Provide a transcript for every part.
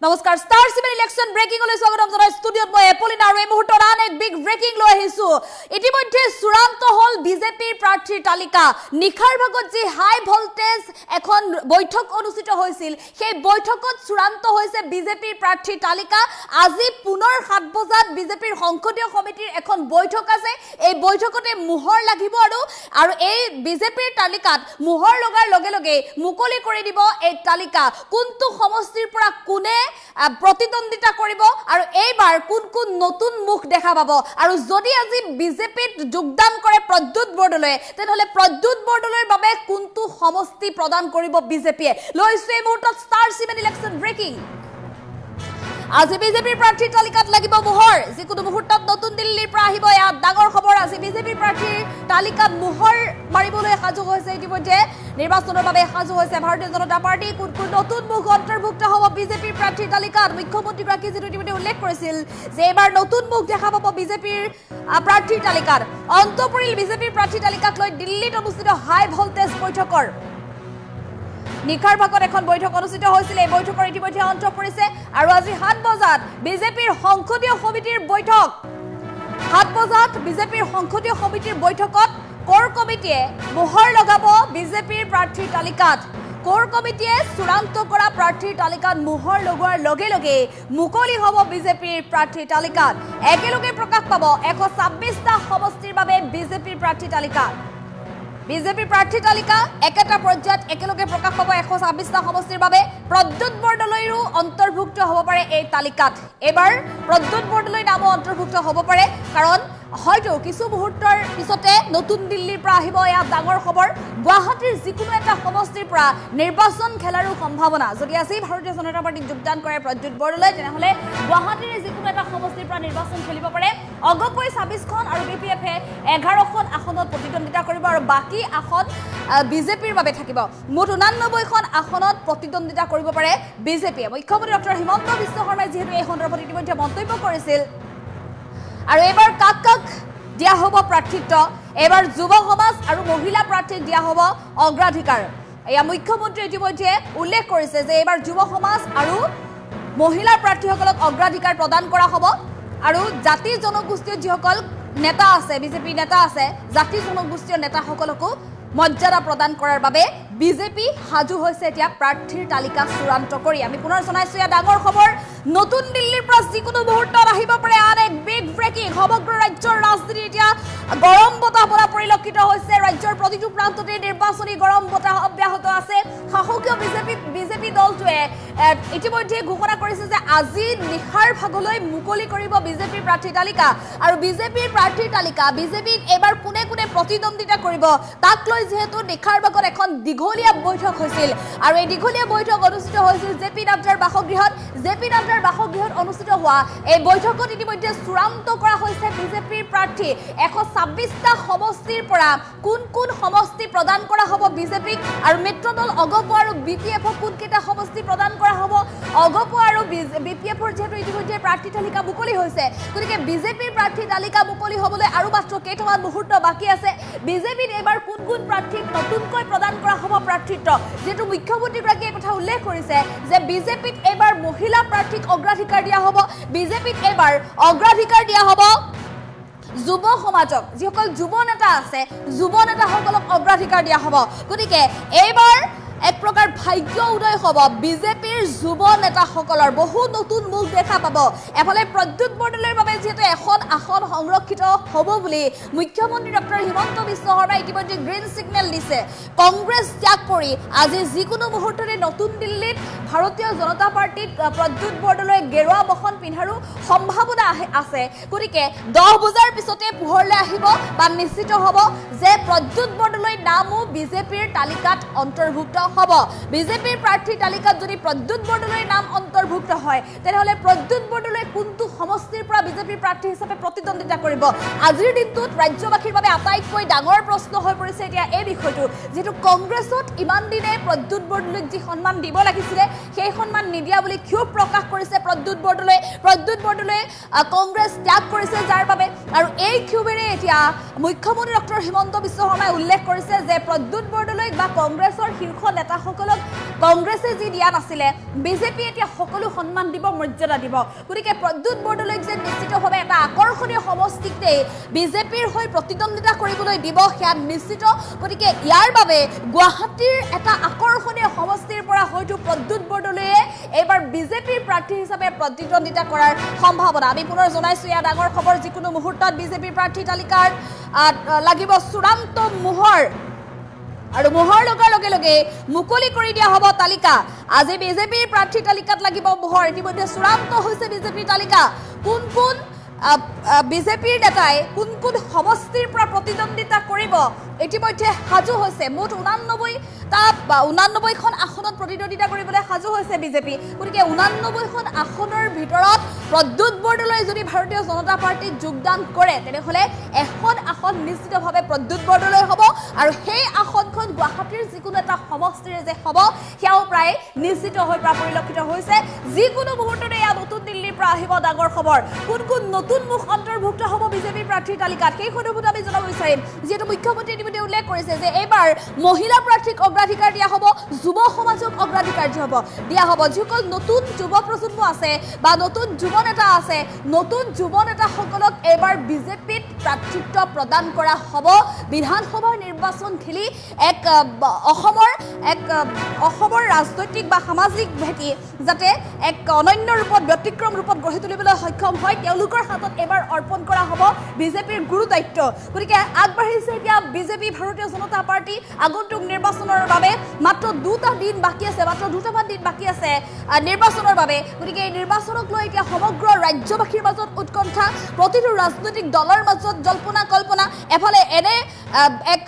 নমস্কাৰ star 7 election ব্ৰেকিংলৈ স্বাগতম জনাই ষ্টুডিঅত মই এপলিনা আৰু এই মুহূৰ্তত আন এক বিগ ব্ৰেকিং লৈ আহিছো ইতিমধ্যে চূড়ান্ত হল বিজেপিৰ প্ৰাৰ্থীৰ তালিকা নিখাৰ ভাগত যি হাই ভোল্টেজ এখন বৈঠক অনুষ্ঠিত হৈছিল সেই বৈঠকত চূড়ান্ত হৈছে বিজেপিৰ প্ৰাৰ্থীৰ তালিকা আজি পুনৰ 7 বজাত বিজেপিৰ সংসদীয় সমিতিৰ এখন বৈঠক আছে এই বৈঠকতে মোহৰ লাগিব আৰু এই বিজেপিৰ তালিকাত মোহৰ লগাৰ লগে লগে মুকলি কৰি দিব এই তালিকা কোনটো সমষ্টিৰ পৰা কোনে প্ৰতিদ্বন্দিতা কৰিব আৰু এইবাৰ কোন কোন নতুন মুখ দেখা পাব আৰু যদি আজি বিজেপিত যোগদান কৰে প্ৰদ্যুৎ বৰদলৈ তেনহলে প্ৰদ্যুৎ বৰদলৈৰ বাবে কোনটো সমষ্টি প্ৰদান কৰিব বিজেপিয়ে লৈছে এই মুহূৰ্তত ষ্টাৰ 7 ইলেকশ্যন ব্ৰেকিং আজি বিজেপিৰ প্ৰাৰ্থীৰ তালিকাত লাগিব মোহৰ যিকোনো মুহূৰ্তত নতুন দিল্লীৰ পৰা আহিব ইয়াত ডাঙৰ খবৰ আজি বিজেপিৰ প্ৰাৰ্থীৰ তালিকাত মোহৰ মাৰিবলৈ সাজু হৈছে ইতিমধ্যে নিৰ্বাচনৰ বাবে সাজু হৈছে ভাৰতীয় জনতা পাৰ্টি কোন কোন নতুন মুখ অন্তৰ্ভুক্ত হ'ব বিজেপিৰ প্ৰাৰ্থীৰ তালিকাত মুখ্যমন্ত্ৰীগৰাকী যিটো ইতিমধ্যে উল্লেখ কৰিছিল যে এবাৰ নতুন মুখ দেখা পাব বিজেপিৰ প্ৰাৰ্থীৰ তালিকাত অন্ত পৰিল বিজেপিৰ প্ৰাৰ্থীৰ তালিকাক লৈ দিল্লীত অনুষ্ঠিত হাই ভোল্টেজ বৈঠকৰ নিখাৰ ভাগত এখন বৈঠক অনুষ্ঠিত হৈছিল এই বৈঠকৰ ইতিমধ্যে অন্ত পৰিছে আৰু আজি 7 বজাত বিজেপিৰ সংসদীয় সমিতিৰ বৈঠক 7 বজাত বিজেপিৰ সংসদীয় সমিতিৰ বৈঠকত কোৰ কমিটিয়ে মোহৰ লগাব বিজেপিৰ প্ৰাৰ্থীৰ তালিকাত কোৰ কমিটিয়ে চূড়ান্ত কৰা প্ৰাৰ্থীৰ তালিকাত মোহৰ লগোৱাৰ লগে লগে মুকলি হ'ব বিজেপিৰ প্ৰাৰ্থীৰ তালিকাত একেলগে প্ৰকাশ পাব 126টা সমষ্টিৰ বাবে বিজেপিৰ প্ৰাৰ্থীৰ তালিকা বিজেপিৰ প্ৰাৰ্থী তালিকা একেটা পৰ্যায়ত একেলগে প্ৰকাশ পাব 126টা সমষ্টিৰ বাবে প্ৰদ্যুৎ বৰদলৈৰো অন্তৰ্ভুক্ত হ'ব পাৰে এই তালিকাত এবাৰ প্ৰদ্যুৎ বৰদলৈ নামো অন্তৰ্ভুক্ত হ'ব পাৰে কাৰণ হয়তো কিছু মুহূৰ্তৰ পিছতে নতুন দিল্লীৰ পৰা আহিব ইয়াত ডাঙৰ খবৰ গুৱাহাটীৰ যিকোনো এটা সমষ্টিৰ পৰা নিৰ্বাচন খেলাৰো সম্ভাৱনা যদি আজি ভাৰতীয় জনতা পাৰ্টিত যোগদান কৰে প্ৰদ্যুৎ বৰদলৈ তেনেহলে গুৱাহাটীৰ যিকোনো এটা সমষ্টিৰ পৰা নিৰ্বাচন খেলিব পাৰে অগকৈ 26খন আৰু বিপিএফে 11খন আসনত প্ৰতিদ্বন্দিতা কৰিব আৰু বাকি আসন বিজেপিৰ বাবে থাকিব মুঠ 89খন আসনত প্ৰতিদ্বন্দিতা কৰিব পাৰে বিজেপিয়ে মুখ্যমন্ত্ৰী ডক্টৰ হিমন্ত বিশ্ব শৰ্মাই যিহেতু এই সন্দৰ্ভত ইতিমধ্যে মন্তব্য কৰিছিল আৰু এবাৰ কাক কাক দিয়া হ'ব প্ৰাৰ্থিত্ব এবাৰ যুৱ সমাজ আৰু মহিলা প্ৰাৰ্থীক দিয়া হ'ব অগ্ৰাধিকাৰ এয়া মুখ্যমন্ত্ৰী ইতিমধ্যে উল্লেখ কৰিছে যে এবাৰ যুৱ সমাজ আৰু মহিলা প্ৰাৰ্থীসকলক অগ্ৰাধিকাৰ প্ৰদান কৰা হ'ব আৰু জাতি জনগোষ্ঠীয় যিসকল নেতা আছে বিজেপি নেতা আছে জাতি জনগোষ্ঠীয় নেতাসকলকো মৰ্যাদা প্ৰদান কৰাৰ বাবে বিজেপি সাজু হৈছে এতিয়া প্ৰাৰ্থীৰ তালিকা চূড়ান্ত কৰি আমি পুনৰ জনাইছো ইয়াত ডাঙৰ খবৰ নতুন দিল্লীৰ পৰা যিকোনো মুহূৰ্তত আহিব পাৰে আন এক বিগ ব্ৰেকিং সমগ্ৰ ৰাজ্যৰ ৰাজনীতি এতিয়া গৰম বতাহ বলা পৰিলক্ষিত হৈছে ৰাজ্যৰ প্ৰতিটো প্ৰান্ততে নিৰ্বাচনী গৰম বতাহ অব্যাহত আছে শাসকীয় বিজেপি দলটোৱে ইতিমধ্যে ঘোষণা কৰিছে যে আজি নিশাৰ ভাগলৈ মুকলি কৰিব বিজেপিৰ প্ৰাৰ্থী তালিকা আৰু বিজেপিৰ প্ৰাৰ্থীৰ তালিকা বিজেপিক এবাৰ কোনে কোনে প্ৰতিদ্বন্দিতা কৰিব তাক লৈ যেহেতু নিশাৰ ভাগত এখন দীঘলীয়া বৈঠক হৈছিল আৰু এই দীঘলীয়া বৈঠক অনুষ্ঠিত হৈছিল জেপি নাড্ডাৰ বাসগৃহত অনুষ্ঠিত হোৱা এই বৈঠকত ইতিমধ্যে চূড়ান্ত কৰা হৈছে বিজেপিৰ প্ৰাৰ্থী 126টা সমষ্টিৰ পৰা কোন কোন সমষ্টি প্ৰদান কৰা হ'ব বিজেপিক আৰু মিত্ৰদল অগপ আৰু বিপিএফক কোন কেইটা সমষ্টি প্ৰদান কৰা হ'ব অগপ আৰু বিপিএফৰ যেহেতু ইতিমধ্যে প্ৰাৰ্থী তালিকা মুকলি হৈছে গতিকে বিজেপিৰ প্ৰাৰ্থী তালিকা মুকলি হ'বলৈ আৰু মাত্ৰ কেইটামান মুহূৰ্ত বাকী আছে বিজেপিত এবাৰ কোন কোন প্ৰাৰ্থীক নতুনকৈ প্ৰদান কৰা হ'ব প্ৰাৰ্থিত্ব যেহেতু মুখ্যমন্ত্ৰীগৰাকীয়ে কথা উল্লেখ কৰিছে যে বিজেপিত এবাৰ মহিলা প্ৰাৰ্থীক অগ্ৰাধিকাৰ দিয়া হ'ব বিজেপিত এবাৰ অগ্ৰাধিকাৰ দিয়া হ'ব যুৱ সমাজক যিসকল যুৱ নেতা আছে যুৱ নেতাসকলক অগ্ৰাধিকাৰ দিয়া হ'ব গতিকে এইবাৰ এক প্ৰকাৰ ভাগ্য উদয় হ'ব বিজেপিৰ যুৱ নেতাসকলৰ বহু নতুন মুখ দেখা পাব এফালে প্ৰদ্যুৎ বৰদলৈৰ বাবে যেহেতু এখন আসন সংৰক্ষিত হ'ব বুলি মুখ্যমন্ত্ৰী ডক্টৰ হিমন্ত বিশ্ব শৰ্মাই ইতিমধ্যে গ্ৰীণ সিগনেল দিছে কংগ্ৰেছ ত্যাগ কৰি আজি যিকোনো মুহূৰ্ততে নতুন দিল্লীত ভাৰতীয় জনতা পাৰ্টিত প্ৰদ্যুৎ বৰদলৈ গেৰুৱা বসন পিন্ধাৰো সম্ভাৱনা আছে গতিকে 10 বজাৰ পিছতে পোহৰলৈ আহিব বা নিশ্চিত হ'ব যে প্ৰদ্যুৎ বৰদলৈৰ নামো বিজেপিৰ তালিকাত অন্তৰ্ভুক্ত হ'ব বিজেপিৰ প্ৰাৰ্থী তালিকাত যদি প্ৰদ্যুৎ বৰদলৈৰ নাম অন্তৰ্ভুক্ত হয় তেনেহলে প্ৰদ্যুৎ বৰদলৈ কোনটো সমষ্টিৰ পৰা বিজেপিৰ প্ৰাৰ্থী হিচাপে প্ৰতিদ্বন্দিতা কৰিব আজিৰ দিনটোত ৰাজ্যবাসীৰ বাবে আটাইতকৈ ডাঙৰ প্ৰশ্ন হৈ পৰিছে এতিয়া এই বিষয়টো যেটো কংগ্ৰেছত ইমান দিনে প্ৰদ্যুৎ বৰদলৈক যি সন্মান দিব লাগিছিল সেই সন্মান নিদিয়া বুলি ক্ষোভ প্ৰকাশ কৰিছে প্ৰদ্যুৎ বৰদলৈ কংগ্ৰেছ ত্যাগ কৰিছে যাৰ বাবে আৰু এই ক্ষোভেৰে এতিয়া মুখ্যমন্ত্ৰী ডক্টৰ হিমন্ত বিশ্ব শৰ্মাই উল্লেখ কৰিছে যে প্ৰদ্যুৎ বৰদলৈক বা কংগ্ৰেছৰ শীৰ্ষ নেতাসকলক কংগ্ৰেছে যি দিয়া নাছিলে বিজেপি এতিয়া সকলো সন্মান দিব মৰ্যাদা দিব গতিকে প্ৰদ্যুৎ বৰদলৈক যে নিশ্চিতভাৱে এটা আকৰ্ষণীয় সমষ্টিতে বিজেপিৰ হৈ প্ৰতিদ্বন্দ্বিতা কৰিবলৈ দিব সেয়া নিশ্চিত গতিকে ইয়াৰ বাবে গুৱাহাটীৰ এটা আকৰ্ষণীয় সমষ্টিৰ পৰা হয়তো প্ৰদ্যুৎ বৰদলৈয়ে এইবাৰ বিজেপিৰ প্ৰাৰ্থী হিচাপে প্ৰতিদ্বন্দ্বিতা কৰাৰ সম্ভাৱনা আমি পুনৰ জনাইছো ইয়াৰ ডাঙৰ খবৰ যিকোনো মুহূৰ্তত বিজেপিৰ প্ৰাৰ্থী তালিকাৰ লাগিব চূড়ান্ত মোহৰ আৰু মোহৰ লগে লগে মুকলি কৰি দিয়া হ'ব তালিকা আজি বিজেপিৰ প্ৰাৰ্থী তালিকাত লাগিব মোহৰ ইতিমধ্যে চূড়ান্ত হৈছে বিজেপিৰ তালিকা কোন কোন বিজেপিৰ নেতাই কোন কোন সমষ্টিৰ পৰা প্ৰতিদ্বন্দ্বিতা কৰিব ইতিমধ্যে সাজু হৈছে মুঠ 89খন আসনত প্ৰতিদ্বন্দ্বিতা কৰিবলৈ সাজু হৈছে বিজেপি গতিকে 89খন আসনৰ ভিতৰত প্ৰদ্যুৎ বৰদলৈ যদি ভাৰতীয় জনতা পাৰ্টিত যোগদান কৰে তেনেহ'লে এখন আসন নিশ্চিতভাৱে প্ৰদ্যুৎ বৰদলৈ হ'ব আৰু সেই আসনখন গুৱাহাটীৰ যিকোনো এটা সমষ্টিৰে যে হ'ব সেয়াও প্ৰায় নিশ্চিত হৈ পৰিলক্ষিত হৈছে যিকোনো মুহূৰ্ততে এয়া নতুন দিল্লীৰ পৰা আহিব ডাঙৰ খবৰ কোন কোন নতুন মুখ অন্তৰ্ভুক্ত হ'ব বিজেপিৰ প্ৰাৰ্থীৰ তালিকাত সেই সন্দৰ্ভত আমি জনাব বিচাৰিম যিহেতু মুখ্যমন্ত্ৰী ইতিমধ্যে উল্লেখ কৰিছে যে এইবাৰ মহিলা প্ৰাৰ্থীক অগ্ৰাধিকাৰ দিয়া হ'ব যুৱ সমাজক অগ্ৰাধিকাৰ দিয়া হ'ব যিসকল নতুন যুৱ প্ৰজন্ম আছে বা নতুন যুৱ নেতা আছে নতুন যুৱ নেতাসকলক এইবাৰ বিজেপিত প্ৰাৰ্থিত্ব প্ৰদান কৰা হ'ব বিধানসভাৰ নিৰ্বাচন খেলি অসমৰ ৰাজনৈতিক বা সামাজিক ভেটি যাতে এক অনন্য ৰূপত ব্যতিক্ৰম ৰূপত গঢ়ি তুলিবলৈ সক্ষম হয় তেওঁলোকৰ হাতত এবাৰ অৰ্পণ কৰা হ'ব বিজেপিৰ গুৰু দায়িত্ব গতিকে আগবাঢ়িছে এতিয়া বিজেপি ভাৰতীয় জনতা পাৰ্টি আগন্তুক নিৰ্বাচনৰ বাবে মাত্ৰ দুটামান দিন বাকী আছে নিৰ্বাচনৰ বাবে গতিকে এই নিৰ্বাচনক লৈ এতিয়া সমগ্ৰ ৰাজ্যবাসীৰ মাজত উৎকণ্ঠা প্ৰতিটো ৰাজনৈতিক দলৰ মাজত জল্পনা কল্পনা এফালে এনে এক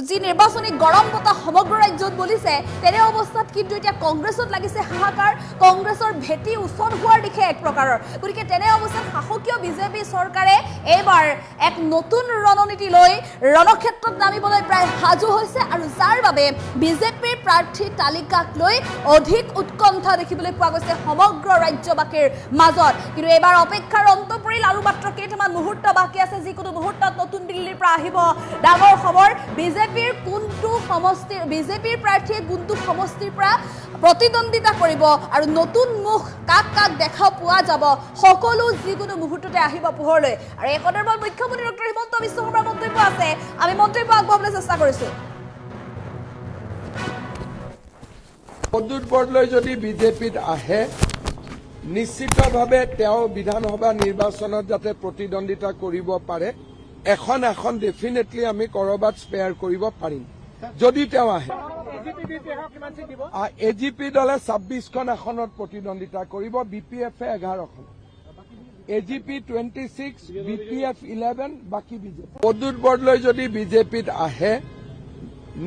যি নিৰ্বাচনী গৰম বতাহ সমগ্ৰ ৰাজ্যত বলিছে তেনে অৱস্থাত কিন্তু এতিয়া কংগ্ৰেছত লাগিছে হাহাকাৰ কংগ্ৰেছৰ ভেটি উচন হোৱাৰ দিশে এক প্ৰকাৰৰ গতিকে তেনে অৱস্থাত শাসকীয় বিজেপি চৰকাৰে এইবাৰ এক নতুন ৰণনীতি লৈ ৰণক্ষেত্ৰত নামিবলৈ প্ৰায় সাজু হৈছে আৰু যাৰ বাবে বিজেপিৰ প্ৰাৰ্থী তালিকাক লৈ অধিক উৎকণ্ঠা দেখিবলৈ পোৱা গৈছে সমগ্ৰ ৰাজ্যবাসীৰ মাজত কিন্তু এইবাৰ অপেক্ষাৰ অন্ত পৰিল আৰু মাত্ৰ কেইটামান মুহূৰ্ত বাকী আছে যিকোনো মুহূৰ্তত নতুন দিল্লীৰ পৰা আহিব ডাঙৰ খবৰ বিজেপিৰ প্ৰাৰ্থীয়ে কোনটো সমষ্টিৰ পৰা প্ৰতিদ্বন্দ্বিতা কৰিব আৰু নতুন মুখ কাক দেখা পোৱা যাব সকলো যিকোনো মুহূৰ্ততে আহিব পোহৰলৈ আৰু এই সন্দৰ্ভত মুখ্যমন্ত্ৰী ডক্টৰ হিমন্ত বিশ্ব শৰ্মাৰ মন্তব্য আছে আমি মন্তব্য আগবঢ়াবলৈ চেষ্টা কৰিছো প্ৰদ্যুৎ বৰদলৈ যদি বিজেপিত আহে নিশ্চিতভাৱে তেওঁ বিধানসভা নিৰ্বাচনত যাতে প্ৰতিদ্বন্দ্বিতা কৰিব পাৰে এখন ডেফিনেটলি আমি কৰবাত স্পেয়াৰ কৰিব পাৰিম যদি তেওঁ আহে এজিপি দলে 26খন আসনত প্ৰতিদ্বন্দ্বিতা কৰিব বিপিএফে 11খন এজিপি 26 বিপিএফ 11 বাকী বিজেপি প্ৰদ্যুৎ বৰদলৈ যদি বিজেপিত আহে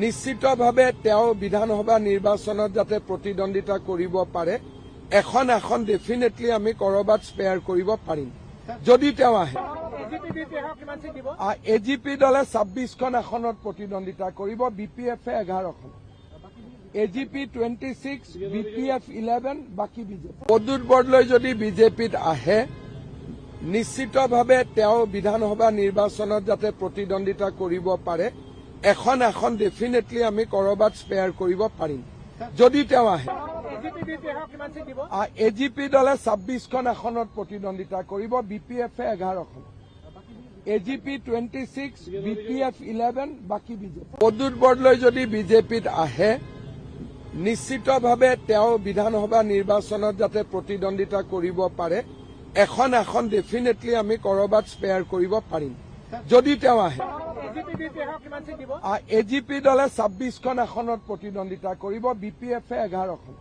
নিশ্চিতভাৱে তেওঁ বিধানসভা নিৰ্বাচনত যাতে প্ৰতিদ্বন্দ্বিতা কৰিব পাৰে এখন ডেফিনেটলি আমি কৰবাত স্পেয়াৰ কৰিব পাৰিম যদি তেওঁ আহে এজিপি দলে 26খন আসনত প্ৰতিদ্বন্দ্বিতা কৰিব বিপিএফে 11খন এজিপি 26 বিপিএফ 11 বাকী বিজেপি প্ৰদ্যুৎ বৰদলৈ যদি বিজেপিত আহে নিশ্চিতভাৱে তেওঁ বিধানসভা নিৰ্বাচনত যাতে প্ৰতিদ্বন্দ্বিতা কৰিব পাৰে এখন ডেফিনেটলি আমি কৰবাত স্পেয়াৰ কৰিব পাৰিম যদি তেওঁ আহে এজিপি দলে 26খন আসনত প্ৰতিদ্বন্দ্বিতা কৰিব বিপিএফে 11খন এজিপি 26 বিপিএফ 11 বাকী বিজেপি প্ৰদ্যুৎ বৰদলৈ যদি বিজেপিত আহে নিশ্চিতভাৱে তেওঁ বিধানসভা নিৰ্বাচনত যাতে প্ৰতিদ্বন্দ্বিতা কৰিব পাৰে এখন ডেফিনেটলি আমি কৰবাত স্পেয়াৰ কৰিব পাৰিম যদি তেওঁ আহে এজিপি দলে 26খন আসনত প্ৰতিদ্বন্দ্বিতা কৰিব বিপিএফে 11খন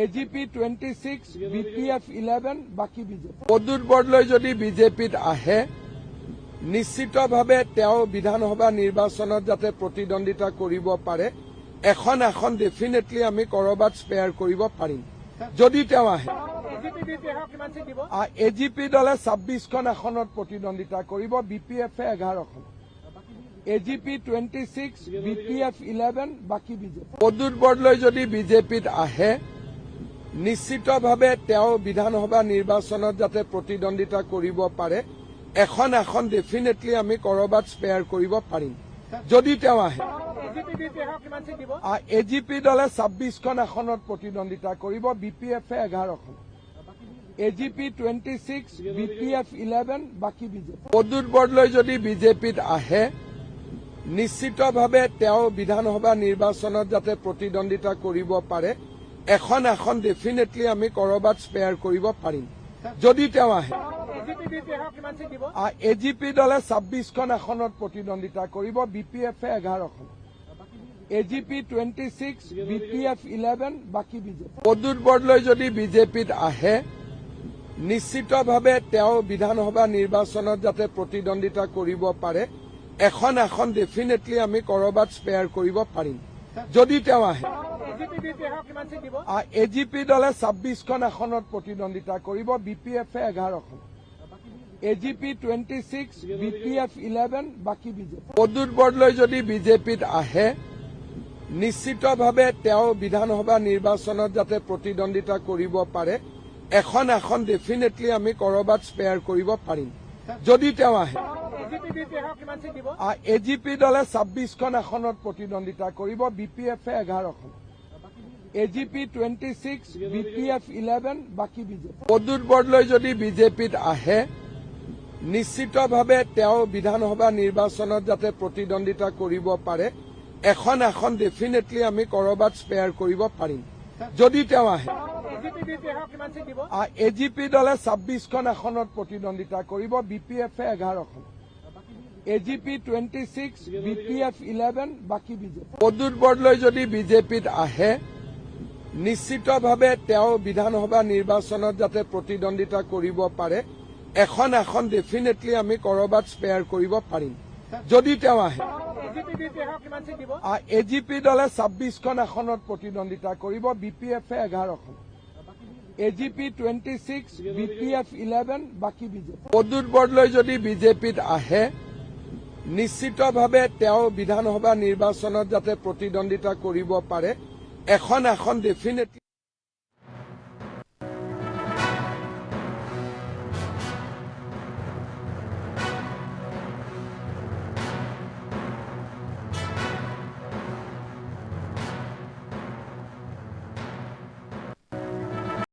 এজিপি 26 বিপিএফ 11 বাকী বিজেপি প্ৰদ্যুৎ বৰদলৈ যদি বিজেপিত আহে নিশ্চিতভাৱে তেওঁ বিধানসভা নিৰ্বাচনত যাতে প্ৰতিদ্বন্দ্বিতা কৰিব পাৰে এখন ডেফিনেটলি আমি কৰবাত স্পেয়াৰ কৰিব পাৰিম যদি তেওঁ আহে এজিপি দলে 26খন আসনত প্ৰতিদ্বন্দ্বিতা কৰিব বিপিএফে 11খন এজিপি 26 বিপিএফ 11 বাকী বিজেপি প্ৰদ্যুৎ বৰদলৈ যদি বিজেপিত আহে নিশ্চিতভাৱে তেওঁ বিধানসভা নিৰ্বাচনত যাতে প্ৰতিদ্বন্দ্বিতা কৰিব পাৰে এখন ডেফিনেটলি আমি কৰবাত স্পেয়াৰ কৰিব পাৰিম যদি তেওঁ আহে এজিপি দলে 26খন আসনত প্ৰতিদ্বন্দ্বিতা কৰিব বিপিএফে 11খন AGP 26, BPF 11, বাকি বিজেপি পদুত বৰদলৈ যদি বিজেপিত আহে নিশ্চিতভাৱে তেওঁ বিধানসভা নিৰ্বাচনত যাতে প্ৰতিদ্বন্দ্বিতা কৰিব পাৰে এখন আসন ডেফিনেটলি আমি কৰবাত স্পেয়াৰ কৰিব পাৰিম যদি তেওঁ আহে AGP দলে 26খন আসনত প্ৰতিদ্বন্দ্বিতা কৰিব BPF 11খন AGP 26, BPF 11, বাকি বিজেপি পদুত বৰদলৈ যদি বিজেপিত আহে নিশ্চিতভাৱে তেওঁ বিধানসভা নিৰ্বাচনত যাতে প্ৰতিদ্বন্দ্বিতা কৰিব পাৰে এখন আসন ডেফিনেটলি আমি কৰবাত স্পেয়াৰ কৰিব পাৰিম যদি তেওঁ আহে AGP দলে 26খন আসনত প্ৰতিদ্বন্দ্বিতা কৰিব BPF 11খন AGP 26, BPF 11, বাকি বিজেপি পদুত বৰদলৈ যদি বিজেপিত আহে নিশ্চিতভাৱে তেওঁ বিধানসভা নিৰ্বাচনত যাতে প্ৰতিদ্বন্দ্বিতা কৰিব পাৰে এখন আসন ডেফিনেটলি আমি কৰবাত স্পেয়াৰ কৰিব পাৰিম যদি তেওঁ আহে AGP দলে 26খন আসনত প্ৰতিদ্বন্দ্বিতা কৰিব BPF 11খন AGP 26, BPF 11, বাকি বিজেপি পদুত বৰদলৈ যদি বিজেপিত আহে নিশ্চিতভাৱে তেওঁ বিধানসভা নিৰ্বাচনত যাতে প্ৰতিদ্বন্দ্বিতা কৰিব পাৰে এখন আসন ডেফিনেটলি আমি কৰবাত স্পেয়াৰ কৰিব পাৰিম যদি তেওঁ আহে AGP দলে 26খন আসনত প্ৰতিদ্বন্দ্বিতা কৰিব BPF 11খন AGP 26, BPF 11, বাকি বিজেপি পদুত বৰদলৈ যদি বিজেপিত আহে নিশ্চিতভাৱে তেওঁ বিধানসভা নিৰ্বাচনত যাতে প্ৰতিদ্বন্দ্বিতা কৰিব পাৰে এখন আসন ডেফিনেটলি আমি কৰবাত স্পেয়াৰ কৰিব পাৰিম যদি তেওঁ আহে AGP দলে 26খন আসনত প্ৰতিদ্বন্দ্বিতা কৰিব BPF 11খন AGP 26, BPF 11, বাকি বিজেপি পদুত বৰদলৈ যদি বিজেপিত আহে নিশ্চিতভাৱে তেওঁ বিধানসভা নিৰ্বাচনত যাতে প্ৰতিদ্বন্দ্বিতা কৰিব পাৰে এখন আসন ডেফিনেটলি